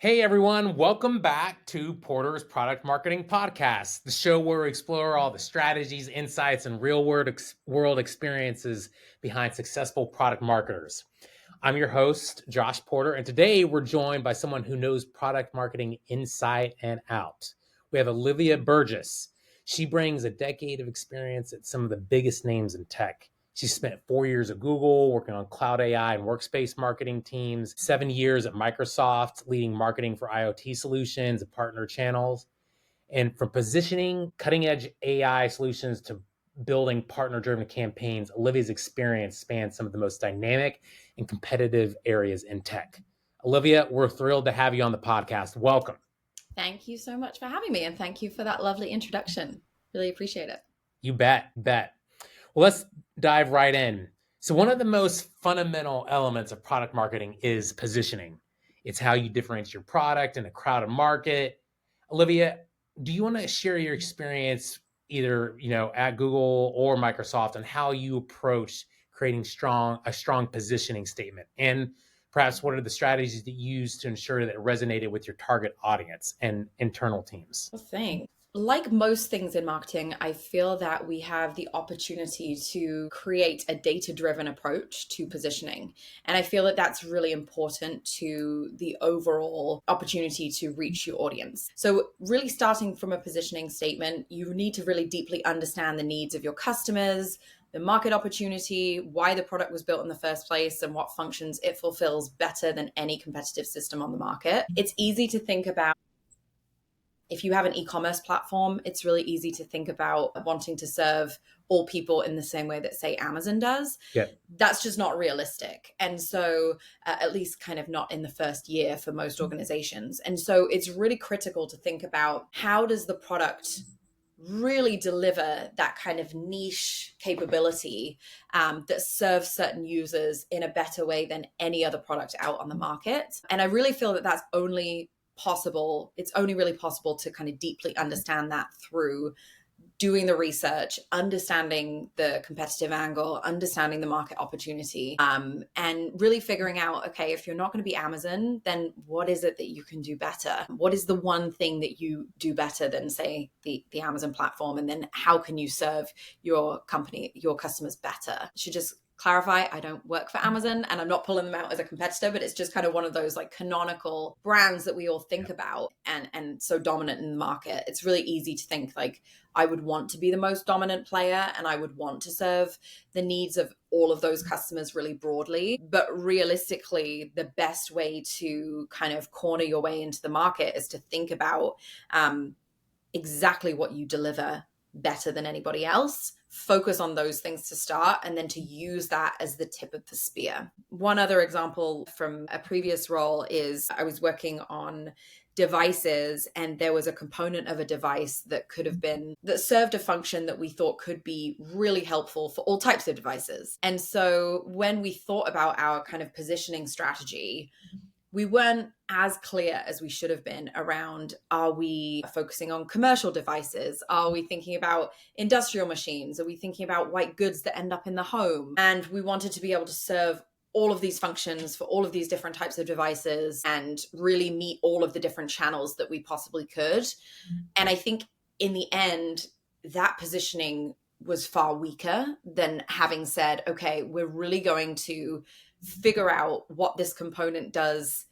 Hey everyone, welcome back to Porter's Product Marketing Podcast, the show where we explore all the strategies, insights, and world experiences behind successful product marketers. I'm your host, Josh Porter, and today we're joined by someone who knows product marketing inside and out. We have Olivia Burgess. She brings a decade of experience at some of the biggest names in tech. She spent 4 years at Google working on Cloud AI and Workspace marketing teams, 7 years at Microsoft leading marketing for IoT solutions and partner channels. And from positioning cutting edge AI solutions to building partner driven campaigns, Olivia's experience spans some of the most dynamic and competitive areas in tech. Olivia, we're thrilled to have you on the podcast. Welcome. Thank you so much for having me, and thank you for that lovely introduction. Really appreciate it. You bet. Well, let's dive right in. So, one of the most fundamental elements of product marketing is positioning. It's how you differentiate your product in a crowded market. Olivia, do you want to share your experience either, at Google or Microsoft on how you approach creating a strong positioning statement? And perhaps what are the strategies that you use to ensure that it resonated with your target audience and internal teams? Well, thanks. Like most things in marketing, I feel that we have the opportunity to create a data-driven approach to positioning. And I feel that that's really important to the overall opportunity to reach your audience. So really starting from a positioning statement, you need to really deeply understand the needs of your customers, the market opportunity, why the product was built in the first place, and what functions it fulfills better than any competitive system on the market. It's easy to think about if you have an e-commerce platform, it's really easy to think about wanting to serve all people in the same way that, say, Amazon does. Yeah. That's just not realistic. And so, at least kind of not in the first year for most organizations. And so it's really critical to think about how does the product really deliver that kind of niche capability that serves certain users in a better way than any other product out on the market. And I really feel that that's only possible. It's only really possible to kind of deeply understand that through doing the research, understanding the competitive angle, understanding the market opportunity, and really figuring out, okay, if you're not going to be Amazon, then what is it that you can do better? What is the one thing that you do better than, say, the Amazon platform? And then how can you serve your company, your customers better? I should just clarify, I don't work for Amazon and I'm not pulling them out as a competitor, but it's just kind of one of those like canonical brands that we all think about and so dominant in the market. It's really easy to think like I would want to be the most dominant player and I would want to serve the needs of all of those customers really broadly. But realistically, the best way to kind of corner your way into the market is to think about exactly what you deliver better than anybody else. Focus on those things to start and then to use that as the tip of the spear. One other example from a previous role is I was working on devices and there was a component of a device that served a function that we thought could be really helpful for all types of devices. And so when we thought about our kind of positioning strategy, we weren't as clear as we should have been around, are we focusing on commercial devices? Are we thinking about industrial machines? Are we thinking about white goods that end up in the home? And we wanted to be able to serve all of these functions for all of these different types of devices and really meet all of the different channels that we possibly could. And I think in the end, that positioning was far weaker than having said, okay, we're really going to figure out what this component does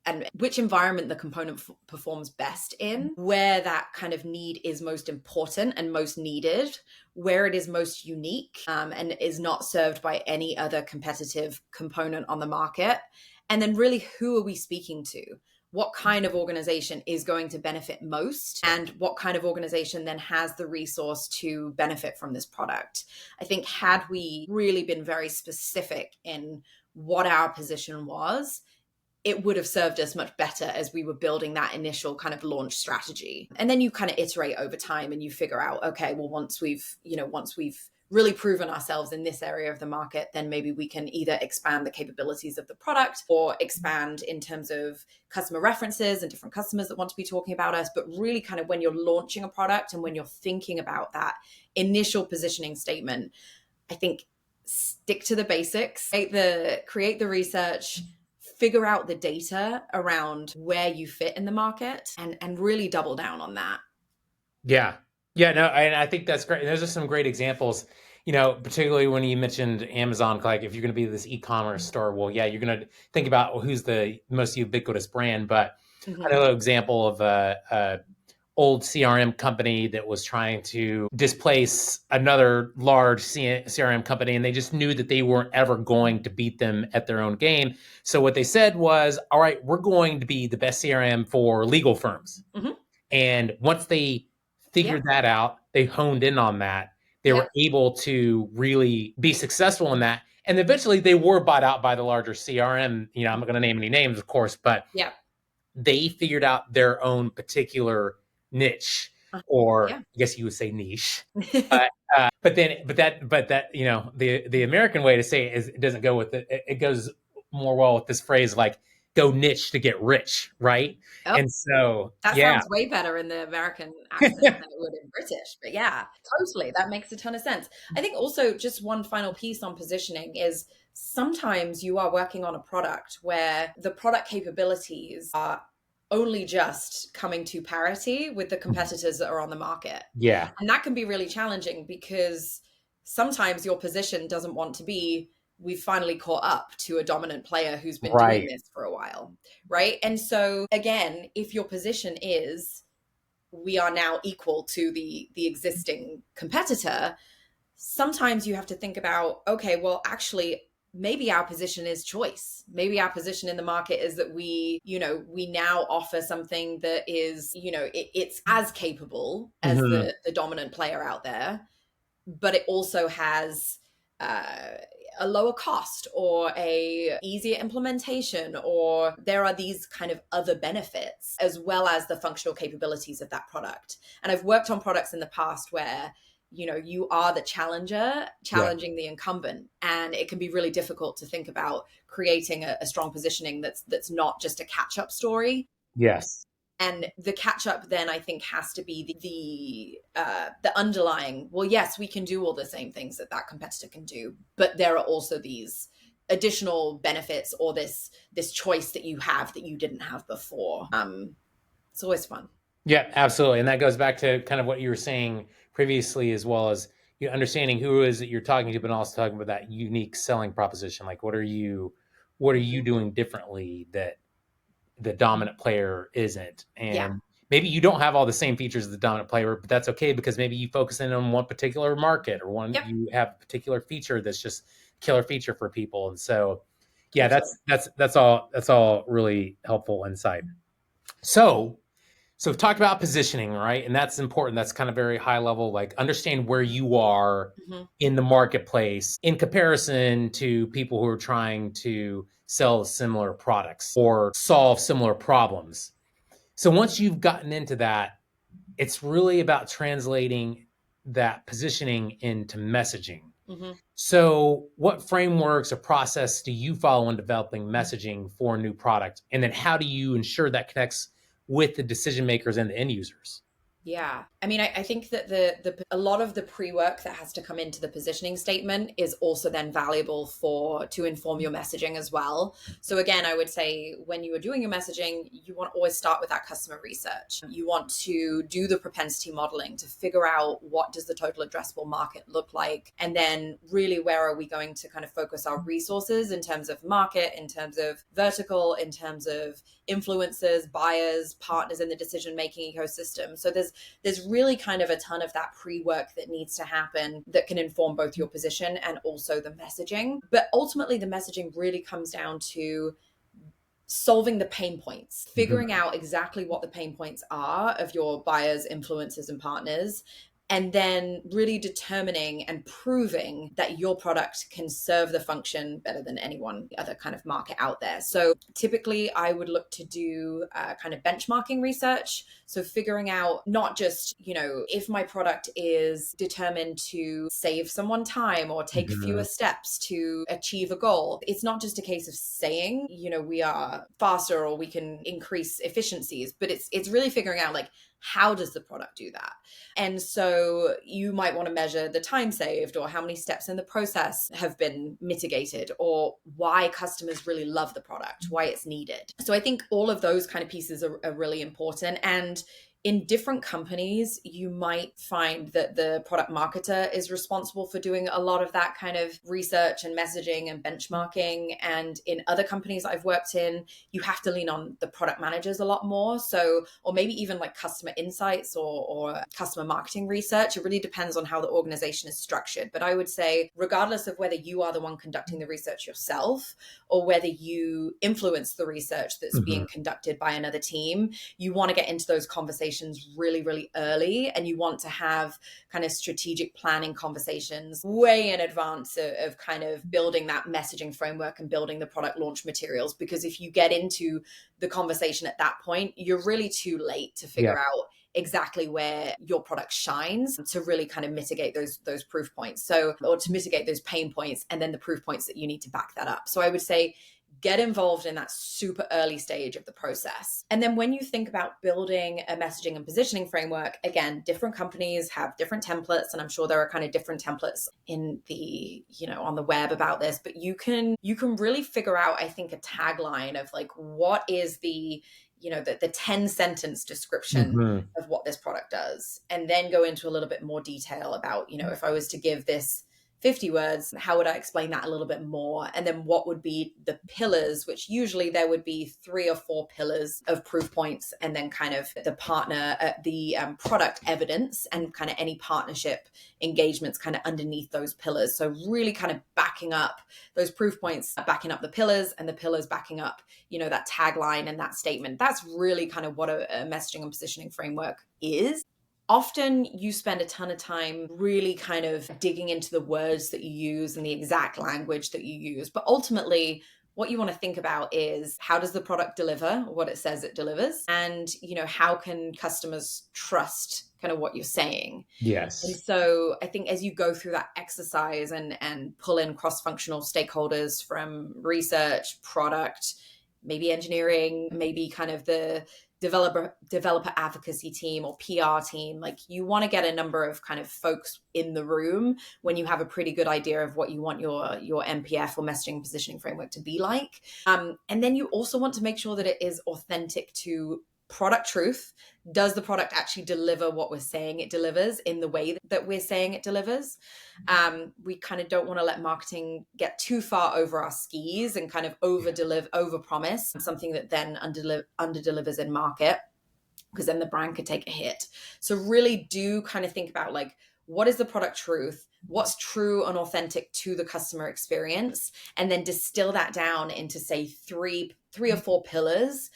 and which environment the component performs best in, where that kind of need is most important and most needed, where it is most unique and is not served by any other competitive component on the market. And then really, who are we speaking to? What kind of organization is going to benefit most and what kind of organization then has the resource to benefit from this product? I think had we really been very specific in what our position was, it would have served us much better as we were building that initial kind of launch strategy. And then you kind of iterate over time and you figure out, okay, well, once we've really proven ourselves in this area of the market, then maybe we can either expand the capabilities of the product or expand in terms of customer references and different customers that want to be talking about us. But really kind of when you're launching a product and when you're thinking about that initial positioning statement, I think stick to the basics, create the research, figure out the data around where you fit in the market and really double down on that. Yeah. Yeah, no, and I think that's great. Those are some great examples, particularly when you mentioned Amazon, like if you're going to be this e-commerce store, well, yeah, you're going to think about who's the most ubiquitous brand. But I Mm-hmm. know an example of a old CRM company that was trying to displace another large CRM company, and they just knew that they weren't ever going to beat them at their own game. So what they said was, all right, we're going to be the best CRM for legal firms. Mm-hmm. And once they Yeah. figured that out, they honed in on that. They were Yep. able to really be successful in that. And eventually they were bought out by the larger CRM. I'm not going to name any names, of course, but Yep. they figured out their own particular niche, Uh, or yeah. I guess you would say niche. But but that the American way to say it is it doesn't go with it. It goes more well with this phrase like go niche to get rich, right? Oh, And so that yeah. sounds way better in the American accent than it would in British. But yeah, totally. That makes a ton of sense. I think also just one final piece on positioning is sometimes you are working on a product where the product capabilities are only just coming to parity with the competitors that are on the market. Yeah. And that can be really challenging because sometimes your position doesn't want to be, we've finally caught up to a dominant player who's been doing Right. this for a while. Right. And so, again, if your position is, we are now equal to the existing competitor, sometimes you have to think about, okay, well, actually, maybe our position is choice. Maybe our position in the market is that we now offer something that is, it's as capable as Mhm. the dominant player out there, but it also has uh, a lower cost or a easier implementation, or there are these kind of other benefits as well as the functional capabilities of that product. And I've worked on products in the past where you are the challenger Yeah. challenging the incumbent, and it can be really difficult to think about creating a strong positioning that's not just a catch up story. Yes. And the catch up then, I think, has to be the underlying, well, yes, we can do all the same things that competitor can do, but there are also these additional benefits, or this choice that you have that you didn't have before. It's always fun. Yeah, absolutely. And that goes back to kind of what you were saying previously, as well as you understanding who it is that you're talking to, but also talking about that unique selling proposition. Like what are you Mhm. doing differently that the dominant player isn't? Yeah. And maybe you don't have all the same features as the dominant player, but that's okay because maybe you focus in on one particular market, or one Yep. you have a particular feature that's just a killer feature for people. And so yeah, Totally. that's all really helpful insight. So so we've talked about positioning, right? And that's important. That's kind of very high level, like understand where you are Mhm. in the marketplace in comparison to people who are trying to sell similar products or solve similar problems. So once you've gotten into that, it's really about translating that positioning into messaging. Mhm. So, what frameworks or process do you follow when developing messaging for a new product? And then how do you ensure that connects with the decision makers and the end users? Yeah. I mean, I think that the a lot of the pre-work that has to come into the positioning statement is also then valuable to inform your messaging as well. So again, I would say when you are doing your messaging, you want to always start with that customer research. You want to do the propensity modeling to figure out what does the total addressable market look like, and then really where are we going to kind of focus our resources in terms of market, in terms of vertical, in terms of influencers, buyers, partners in the decision making ecosystem. So there's really kind of a ton of that pre-work that needs to happen that can inform both your position and also the messaging. But ultimately, the messaging really comes down to solving the pain points, Mhm. figuring out exactly what the pain points are of your buyers, influencers, and partners, and then really determining and proving that your product can serve the function better than anyone other kind of market out there. So typically I would look to do kind of benchmarking research. So figuring out not just, if my product is determined to save someone time or take fewer Mhm. steps to achieve a goal, it's not just a case of saying, we are faster or we can increase efficiencies, but it's really figuring out, like, how does the product do that? And so you might want to measure the time saved, or how many steps in the process have been mitigated, or why customers really love the product, why it's needed. So I think all of those kind of pieces are really important. And in different companies, you might find that the product marketer is responsible for doing a lot of that kind of research and messaging and benchmarking. And in other companies I've worked in, you have to lean on the product managers a lot more. So, or maybe even like customer insights or customer marketing research. It really depends on how the organization is structured. But I would say, regardless of whether you are the one conducting the research yourself or whether you influence the research that's being conducted by another team, you want to get into those conversations really, really early. And you want to have kind of strategic planning conversations way in advance of kind of building that messaging framework and building the product launch materials. Because if you get into the conversation at that point, you're really too late to figure out exactly where your product shines to really kind of mitigate those proof points. So, or to mitigate those pain points, and then the proof points that you need to back that up. So I would say, get involved in that super early stage of the process. And then when you think about building a messaging and positioning framework, again, different companies have different templates, and I'm sure there are kind of different templates in the, on the web about this, but you can really figure out, I think, a tagline of like, what is the 10 sentence description of what this product does, and then go into a little bit more detail about, if I was to give this 50 words, how would I explain that a little bit more? And then what would be the pillars, which usually there would be 3 or 4 pillars of proof points, and then kind of the partner, the product evidence, and kind of any partnership engagements kind of underneath those pillars. So really kind of backing up those proof points, backing up the pillars, and the pillars backing up, that tagline and that statement. That's really kind of what a messaging and positioning framework is. Often you spend a ton of time really kind of digging into the words that you use and the exact language that you use. But ultimately, what you want to think about is, how does the product deliver what it says it delivers? And, how can customers trust kind of what you're saying? Yes. And so I think as you go through that exercise and pull in cross-functional stakeholders from research, product, maybe engineering, maybe kind of the developer advocacy team or PR team, like, you want to get a number of kind of folks in the room when you have a pretty good idea of what you want your MPF or messaging positioning framework to be like. And then you also want to make sure that it is authentic to product truth. Does the product actually deliver what we're saying it delivers in the way that we're saying it delivers? We kind of don't want to let marketing get too far over our skis and kind of over promise something that then under delivers in market, because then the brand could take a hit. So really do kind of think about, like, what is the product truth? What's true and authentic to the customer experience? And then distill that down into, say, three or 4 pillars.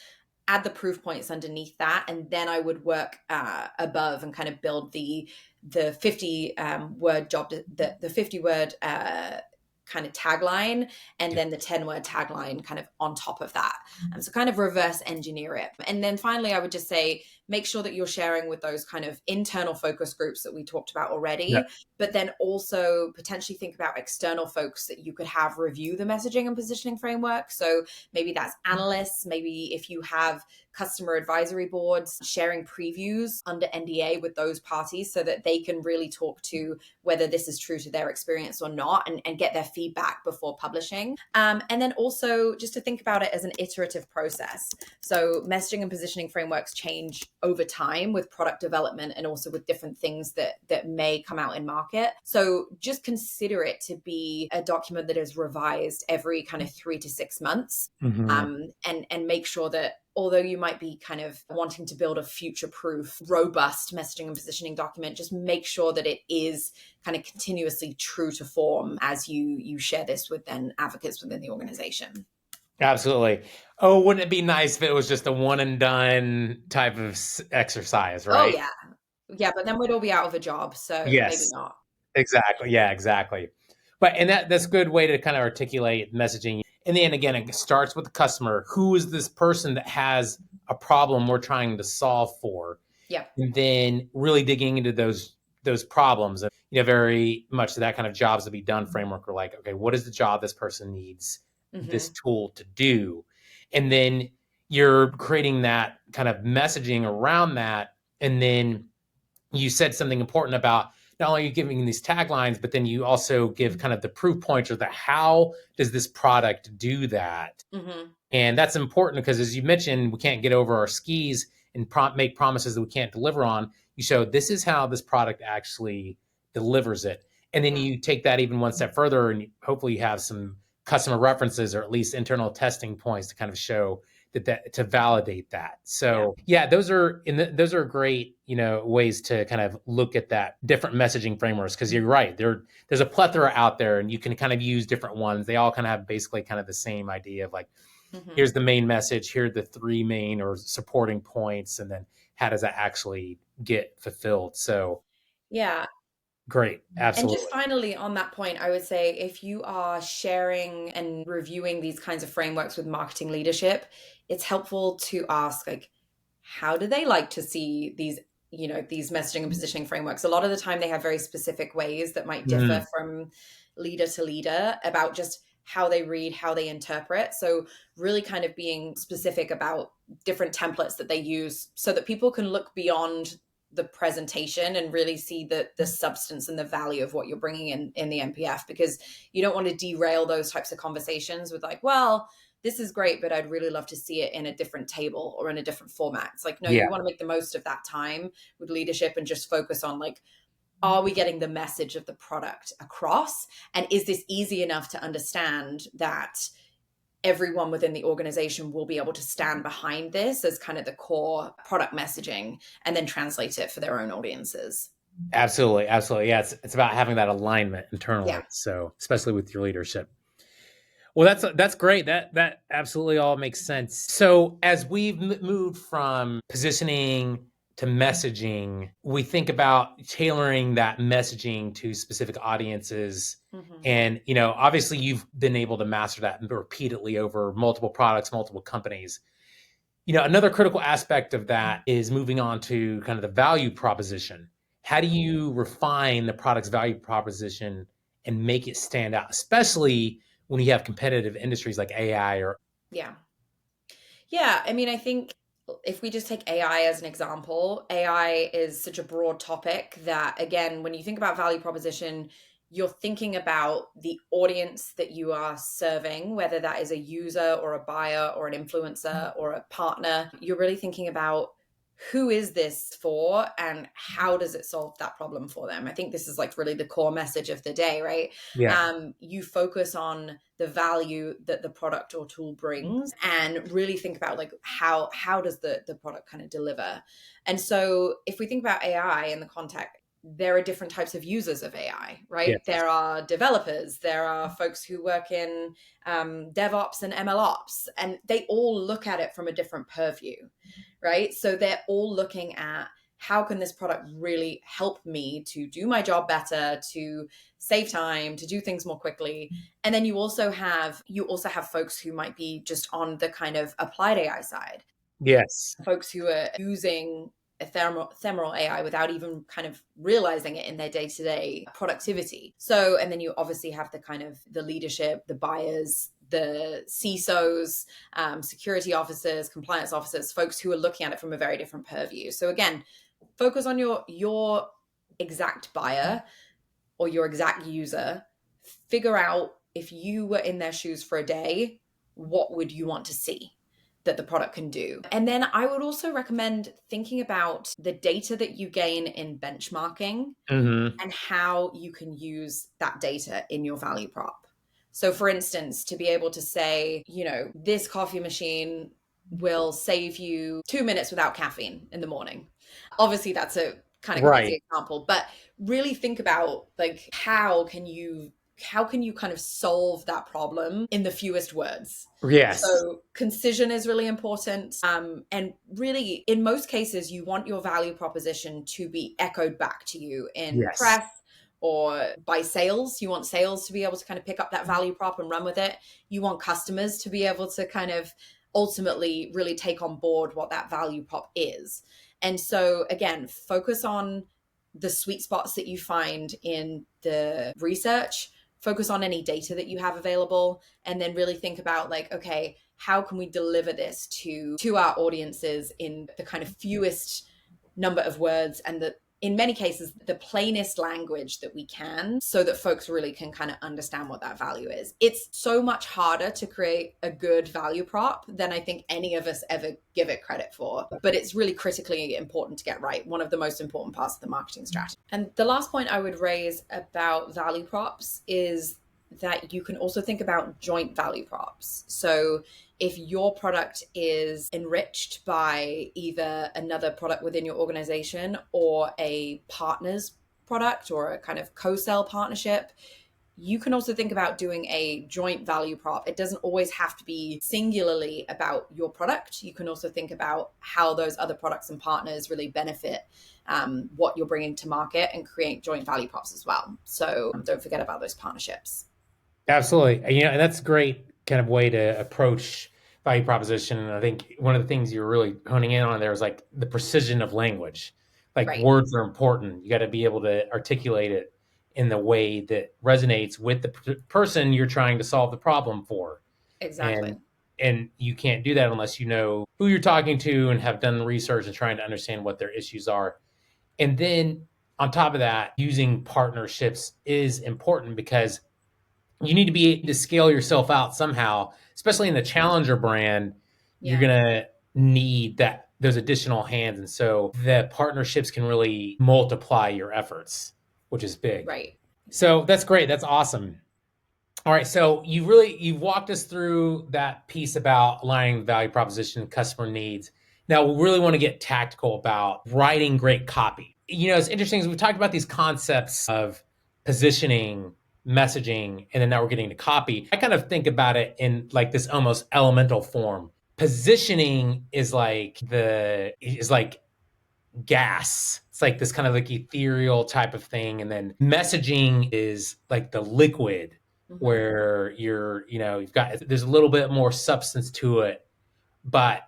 Add the proof points underneath that, and then I would work above and kind of build the 50 word the 50 word kind of tagline, and then the 10-word tagline kind of on top of that. And so kind of reverse engineer it. And then finally, I would just say, make sure that you're sharing with those kind of internal focus groups that we talked about already, but then also potentially think about external folks that you could have review the messaging and positioning framework. So maybe that's analysts, maybe if you have customer advisory boards, sharing previews under NDA with those parties so that they can really talk to whether this is true to their experience or not, and get their feedback before publishing. And then also just to think about it as an iterative process. So messaging and positioning frameworks change over time with product development, and also with different things that may come out in market. So just consider it to be a document that is revised every kind of 3 to 6 months. And make sure that, although you might be kind of wanting to build a future-proof, robust messaging and positioning document, just make sure that it is kind of continuously true to form as you share this with then advocates within the organization. Absolutely. Oh, wouldn't it be nice if it was just a one and done type of exercise, right? Oh, yeah. Yeah, but then we'd all be out of a job, so maybe Yes, not. exactly. Yeah, exactly. But and that's a good way to kind of articulate messaging. And then again, it starts with the customer. Who is this person that has a problem we're trying to solve for? Yeah. And then really digging into those problems. And very much that kind of jobs to be done framework. We're like, okay, what is the job this person needs this tool to do? And then you're creating that kind of messaging around that. And then you said something important about not only are you giving these taglines, but then you also give kind of the proof points or the how does this product do that. Mm-hmm. And that's important because, as you mentioned, we can't get over our skis and make promises that we can't deliver on. You show this is how this product actually delivers it. And then Mm-hmm. you take that even one step further, and hopefully you have some customer references or at least internal testing points to kind of show that to validate that. Yeah. So yeah, those are great, ways to kind of look at that different messaging frameworks, because you're right, there's a plethora out there and you can kind of use different ones. They all kind of have basically kind of the same idea of like, Mm-hmm. here's the main message, here are the three main or supporting points, and then how does that actually get fulfilled. So Yeah. great, And just absolutely. finally, on that point, I would say if you are sharing and reviewing these kinds of frameworks with marketing leadership, it's helpful to ask, like, how do they like to see these, these messaging and positioning frameworks? A lot of the time, they have very specific ways that might differ Mhm. from leader to leader about just how they read, how they interpret. So, really kind of being specific about different templates that they use so that people can look beyond the presentation and really see the substance and the value of what you're bringing in the MPF, because you don't want to derail those types of conversations with like, well, this is great, but I'd really love to see it in a different table or in a different format. It's like, no, Yeah, you want to make the most of that time with leadership and just focus on like, are we getting the message of the product across? And is this easy enough to understand that everyone within the organization will be able to stand behind this as kind of the core product messaging and then translate it for their own audiences? absolutely, absolutely. Yeah, it's about having that alignment Yeah. internally. So especially with your leadership. Well, that's great. That absolutely all makes sense. So as we've moved from positioning to messaging, we think about tailoring that messaging to specific audiences. Mm-hmm. And obviously, you've been able to master that repeatedly over multiple products, multiple companies. Another critical aspect of that is moving on to kind of the value proposition. How do you refine the product's value proposition and make it stand out, especially when you have competitive industries like AI or Yeah. Yeah, I mean, I think if we just take AI as an example, AI is such a broad topic that, again, when you think about value proposition, you're thinking about the audience that you are serving, whether that is a user or a buyer or an influencer or a partner. You're really thinking about who is this for and how does it solve that problem for them. I think this is like really the core message of the day, right? yeah, You focus on the value that the product or tool brings and really think about like how does the product kind of deliver. And so if we think about AI in the context, there are different types of users of AI, right? yes, There are developers, there are folks who work in DevOps and ML ops, and they all look at it from a different purview, right? So they're all looking at how can this product really help me to do my job better, to save time, to do things more quickly. And then you also have folks who might be just on the kind of applied AI side, yes, folks who are using ephemeral AI without even kind of realizing it in their day-to-day productivity. So, and then you obviously have the kind of the leadership, the buyers, the CISOs, security officers, compliance officers, folks who are looking at it from a very different purview. So again, focus on your exact buyer or your exact user. Figure out if you were in their shoes for a day, what would you want to see that the product can do? And then I would also recommend thinking about the data that you gain in benchmarking hmm, and how you can use that data in your value prop. So, for instance, to be able to say, this coffee machine will save you 2 minutes without caffeine in the morning. Obviously, that's a kind of crazy right, example, but really think about like how can you kind of solve that problem in the fewest words. yes, So concision is really important. And really, in most cases, you want your value proposition to be echoed back to you in yes, press or by sales. You want sales to be able to kind of pick up that value prop and run with it. You want customers to be able to kind of ultimately really take on board what that value prop is. And so, again, focus on the sweet spots that you find in the research, focus on any data that you have available, and then really think about like, okay, how can we deliver this to our audiences in the kind of fewest number of words and in many cases, the plainest language that we can so that folks really can kind of understand what that value is. It's so much harder to create a good value prop than I think any of us ever give it credit for. But it's really critically important to get right. One of the most important parts of the marketing strategy. And the last point I would raise about value props is that you can also think about joint value props. So if your product is enriched by either another product within your organization or a partner's product or a kind of co-sell partnership, you can also think about doing a joint value prop. It doesn't always have to be singularly about your product. You can also think about how those other products and partners really benefit what you're bringing to market and create joint value props as well. So don't forget about those partnerships. Absolutely. And that's a great kind of way to approach value proposition. And I think one of the things you're really honing in on there is like the precision of language. Like Right. words are important. You got to be able to articulate it in the way that resonates with the person you're trying to solve the problem for. Exactly. And you can't do that unless you know who you're talking to and have done research and trying to understand what their issues are. And then on top of that, using partnerships is important because you need to be able to scale yourself out somehow, especially in the challenger brand. You're Yeah. going to need that those additional hands. And so the partnerships can really multiply your efforts, which is big. Right. So that's great. That's awesome. All right, so you've walked us through that piece about aligning value proposition and customer needs. Now we really want to get tactical about writing great copy. It's interesting as we've talked about these concepts of positioning, messaging, and then now we're getting to copy. I kind of think about it in like this almost elemental form. Positioning is like gas. It's like this kind of like ethereal type of thing. And then messaging is like the liquid Mm-hmm. where there's a little bit more substance to it, but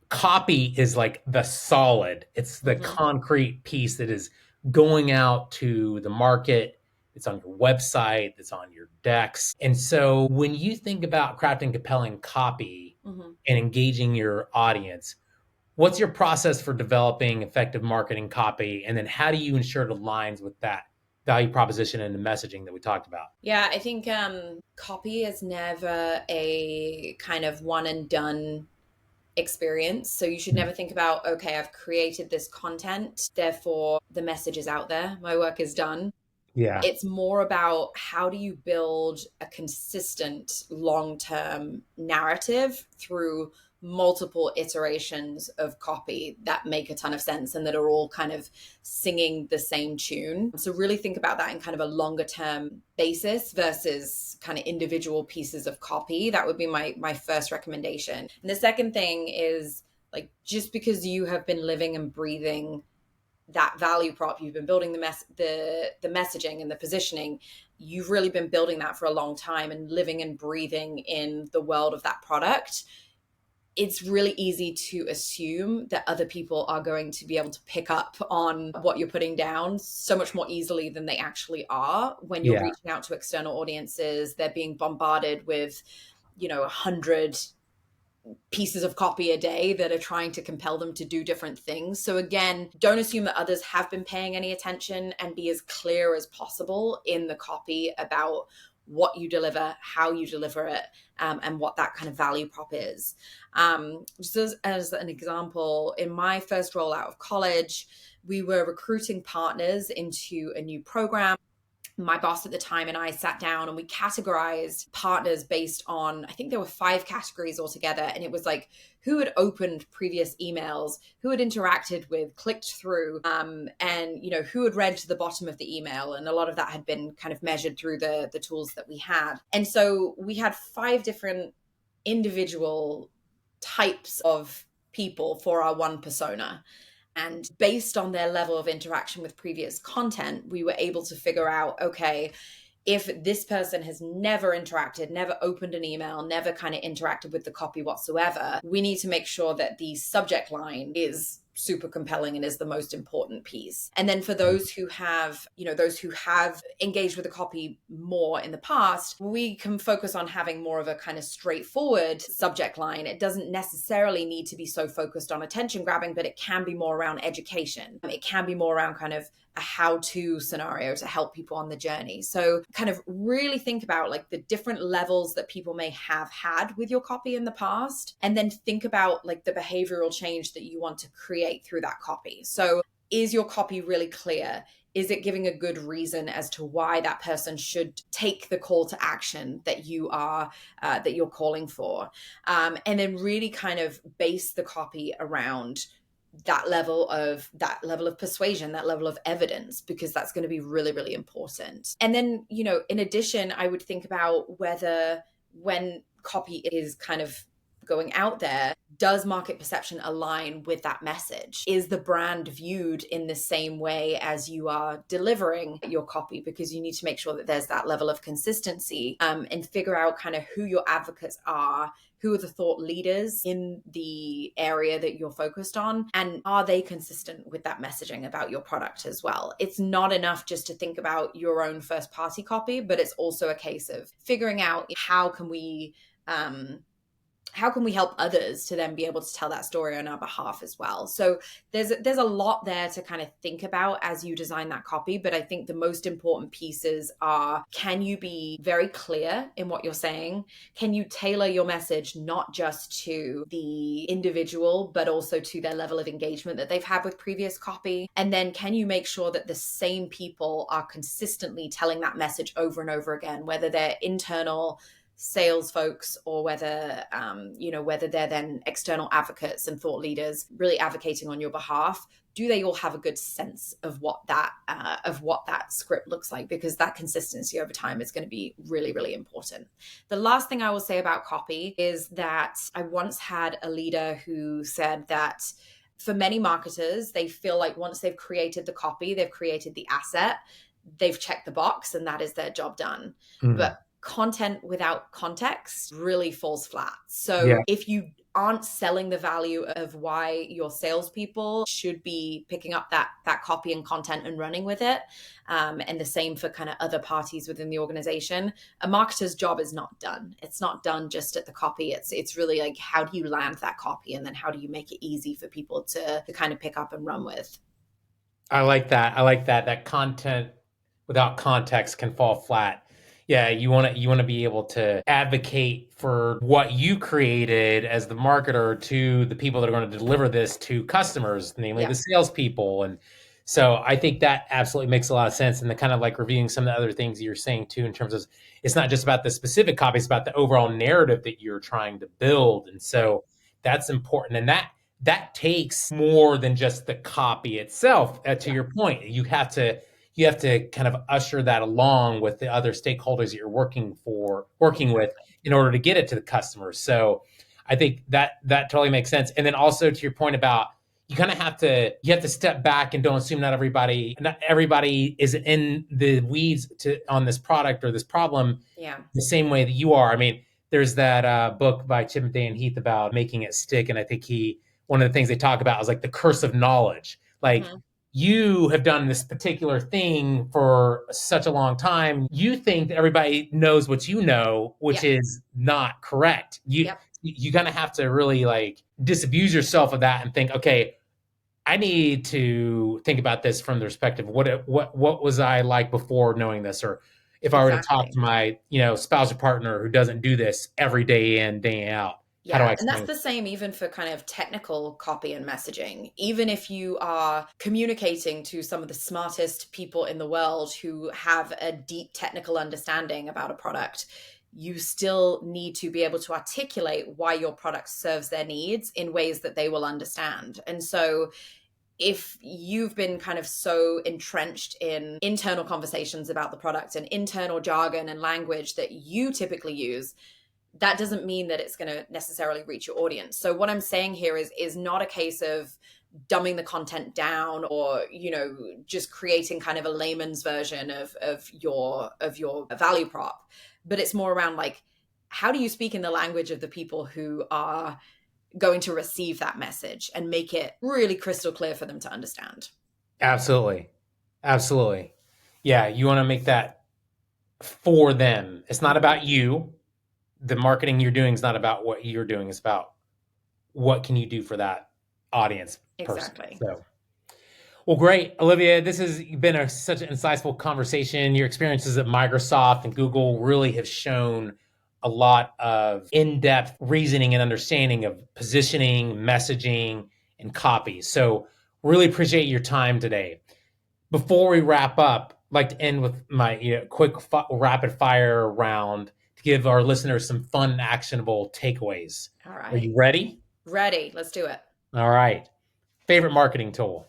copy is like the solid. It's the Mm-hmm. concrete piece that is going out to the market. It's on your website, it's on your decks. And so when you think about crafting compelling copy Mm-hmm. and engaging your audience, what's your process for developing effective marketing copy? And then how do you ensure it aligns with that value proposition and the messaging that we talked about? Yeah, I think copy is never a kind of one and done experience. So you should never think about, okay, I've created this content, therefore the message is out there, my work is done. Yeah. It's more about how do you build a consistent long-term narrative through multiple iterations of copy that make a ton of sense and that are all kind of singing the same tune. So really think about that in kind of a longer term basis versus kind of individual pieces of copy. That would be my first recommendation. And the second thing is, like, just because you have been living and breathing that value prop, you've been building the messaging and the positioning, you've really been building that for a long time and living and breathing in the world of that product. It's really easy to assume that other people are going to be able to pick up on what you're putting down so much more easily than they actually are. When you're Yeah. reaching out to external audiences, they're being bombarded with 100 pieces of copy a day that are trying to compel them to do different things. So again, don't assume that others have been paying any attention, and be as clear as possible in the copy about what you deliver, how you deliver it, and what that kind of value prop is. Just as an example, in my first role out of college, we were recruiting partners into a new program. My boss at the time and I sat down and we categorized partners based on, I think there were 5 categories altogether. And it was like, who had opened previous emails, who had interacted with, clicked through, and who had read to the bottom of the email. And a lot of that had been kind of measured through the tools that we had. And so we had 5 different individual types of people for our one persona. And based on their level of interaction with previous content, we were able to figure out, okay, if this person has never interacted, never opened an email, never kind of interacted with the copy whatsoever, we need to make sure that the subject line is super compelling and is the most important piece. And then for those who have, those who have engaged with the copy more in the past, we can focus on having more of a kind of straightforward subject line. It doesn't necessarily need to be so focused on attention grabbing, but it can be more around education. It can be more around kind of a how-to scenario to help people on the journey. So kind of really think about like the different levels that people may have had with your copy in the past, and then think about like the behavioral change that you want to create through that copy. So is your copy really clear? Is it giving a good reason as to why that person should take the call to action that you're calling for? And then really kind of base the copy around that level of persuasion, that level of evidence, because that's going to be really, really important. And then, in addition, I would think about whether when copy is kind of going out there, does market perception align with that message? Is the brand viewed in the same way as you are delivering your copy? Because you need to make sure that there's that level of consistency, and figure out kind of who your advocates are, who are the thought leaders in the area that you're focused on, and are they consistent with that messaging about your product as well? It's not enough just to think about your own first party copy, but it's also a case of figuring out how can we help others to then be able to tell that story on our behalf as well? So there's a lot there to kind of think about as you design that copy. But I think the most important pieces are, can you be very clear in what you're saying? Can you tailor your message not just to the individual, but also to their level of engagement that they've had with previous copy? And then can you make sure that the same people are consistently telling that message over and over again, whether they're internal sales folks or whether they're then external advocates and thought leaders really advocating on your behalf? Do they all have a good sense of what that script looks like? Because that consistency over time is going to be really, really important. The last thing I will say about copy is that I once had a leader who said that for many marketers, they feel like once they've created the copy, they've created the asset, they've checked the box, and that is their job done. But content without context really falls flat. So if you aren't selling the value of why your salespeople should be picking up that copy and content and running with it, and the same for kind of other parties within the organization, a marketer's job is not done. It's not done just at the copy. It's really like, how do you land that copy, and then how do you make it easy for people to kind of pick up and run with? I like that. That content without context can fall flat. Yeah, you want to be able to advocate for what you created as the marketer to the people that are going to deliver this to customers, namely the salespeople. And so I think that absolutely makes a lot of sense. And the kind of like reviewing some of the other things you're saying too, in terms of, it's not just about the specific copy, it's about the overall narrative that you're trying to build. And so that's important. And that takes more than just the copy itself. To your point, you have to kind of usher that along with the other stakeholders that you're working with in order to get it to the customers. So I think that totally makes sense. And then also to your point about, you have to step back and don't assume not everybody is in the weeds on this product or this problem the same way that you are. I mean, there's that book by Timothy and Heath about making it stick. And I think one of the things they talk about is like the curse of knowledge. Like, you have done this particular thing for such a long time. You think that everybody knows what you know, which is not correct. You kind of have to really like disabuse yourself of that and think, okay, I need to think about this from the perspective of what was I like before knowing this, or if I were to talk to my spouse or partner who doesn't do this every day in, day out. Yeah, and that's the same even for kind of technical copy and messaging. Even if you are communicating to some of the smartest people in the world who have a deep technical understanding about a product, you still need to be able to articulate why your product serves their needs in ways that they will understand. And so if you've been kind of so entrenched in internal conversations about the product and internal jargon and language that you typically use, that doesn't mean that it's going to necessarily reach your audience. So what I'm saying here is not a case of dumbing the content down or, just creating kind of a layman's version of your value prop, but it's more around like, how do you speak in the language of the people who are going to receive that message and make it really crystal clear for them to understand. Absolutely. Absolutely. Yeah, you want to make that for them. It's not about you. The marketing you're doing is not about what you're doing. It's about what can you do for that audience person. Exactly. So, well, great, Olivia. This has been such an insightful conversation. Your experiences at Microsoft and Google really have shown a lot of in-depth reasoning and understanding of positioning, messaging, and copy. So, really appreciate your time today. Before we wrap up, I'd like to end with my quick rapid fire round to give our listeners some fun and actionable takeaways. All Are right. you ready? Ready. Let's do it. All right. Favorite marketing tool?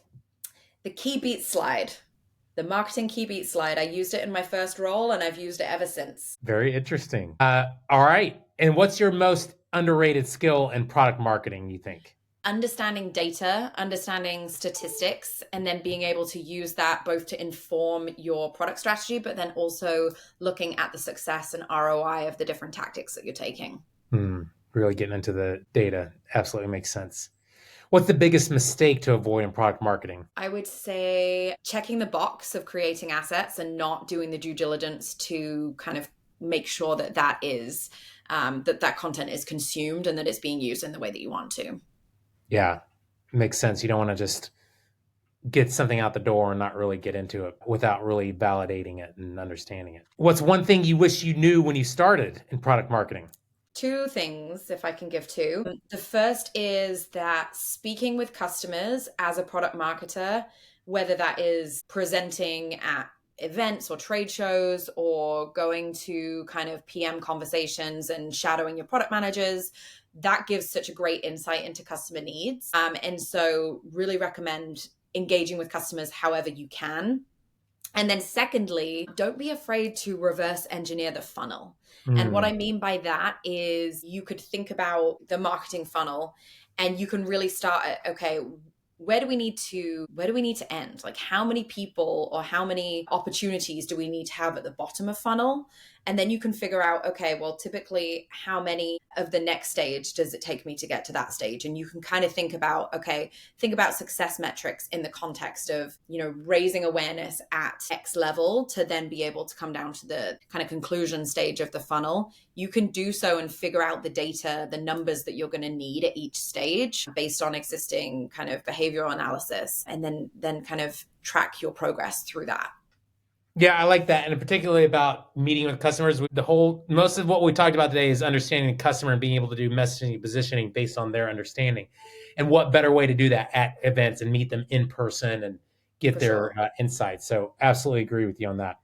The key beat slide. The marketing key beat slide. I used it in my first role and I've used it ever since. Very interesting. All right. And what's your most underrated skill in product marketing, you think? Understanding data, understanding statistics, and then being able to use that both to inform your product strategy, but then also looking at the success and ROI of the different tactics that you're taking. Really getting into the data absolutely makes sense. What's the biggest mistake to avoid in product marketing? I would say checking the box of creating assets and not doing the due diligence to kind of make sure that that is that content is consumed and that it's being used in the way that you want to. Yeah, makes sense. You don't want to just get something out the door and not really get into it without really validating it and understanding it. What's one thing you wish you knew when you started in product marketing? Two things, if I can give two. The first is that speaking with customers as a product marketer, whether that is presenting at events or trade shows or going to kind of PM conversations and shadowing your product managers, that gives such a great insight into customer needs. And so really recommend engaging with customers however you can. And then secondly, don't be afraid to reverse engineer the funnel. And what I mean by that is you could think about the marketing funnel and you can really start at, okay, where do we need to end? Like how many people or how many opportunities do we need to have at the bottom of funnel? And then you can figure out, okay, well, typically how many of the next stage does it take me to get to that stage? And you can kind of think about success metrics in the context of, raising awareness at X level to then be able to come down to the kind of conclusion stage of the funnel. You can do so and figure out the data, the numbers that you're going to need at each stage based on existing kind of behavioral analysis, and then kind of track your progress through that. Yeah, I like that. And particularly about meeting with customers. Most of what we talked about today is understanding the customer and being able to do messaging and positioning based on their understanding. And what better way to do that at events and meet them in person and get their insights. So absolutely agree with you on that.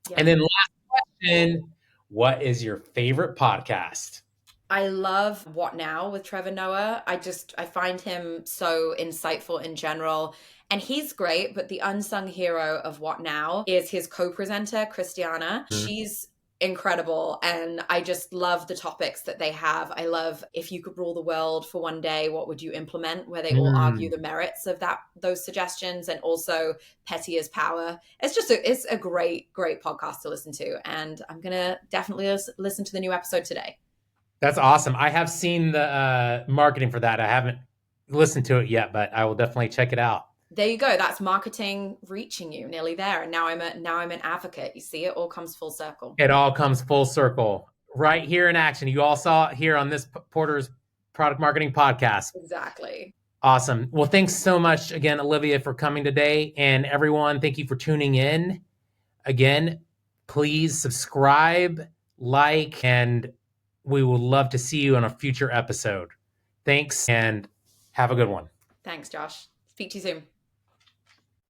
Yeah. And then last question, what is your favorite podcast? I love What Now with Trevor Noah. I find him so insightful in general. And he's great, but the unsung hero of What Now is his co-presenter, Christiana. She's incredible. And I just love the topics that they have. I love If You Could Rule the World for One Day, What Would You Implement? Where they all argue the merits of those suggestions, and also Petty as Power. It's a great, great podcast to listen to. And I'm going to definitely listen to the new episode today. That's awesome. I have seen the marketing for that. I haven't listened to it yet, but I will definitely check it out. There you go. That's marketing reaching you, nearly there. And now I'm an advocate. You see, it all comes full circle. It all comes full circle right here in action. You all saw it here on this Porter's Product Marketing Podcast. Exactly. Awesome. Well, thanks so much again, Olivia, for coming today. And everyone, thank you for tuning in. Again, please subscribe, like, and we would love to see you on a future episode. Thanks and have a good one. Thanks, Josh. Speak to you soon.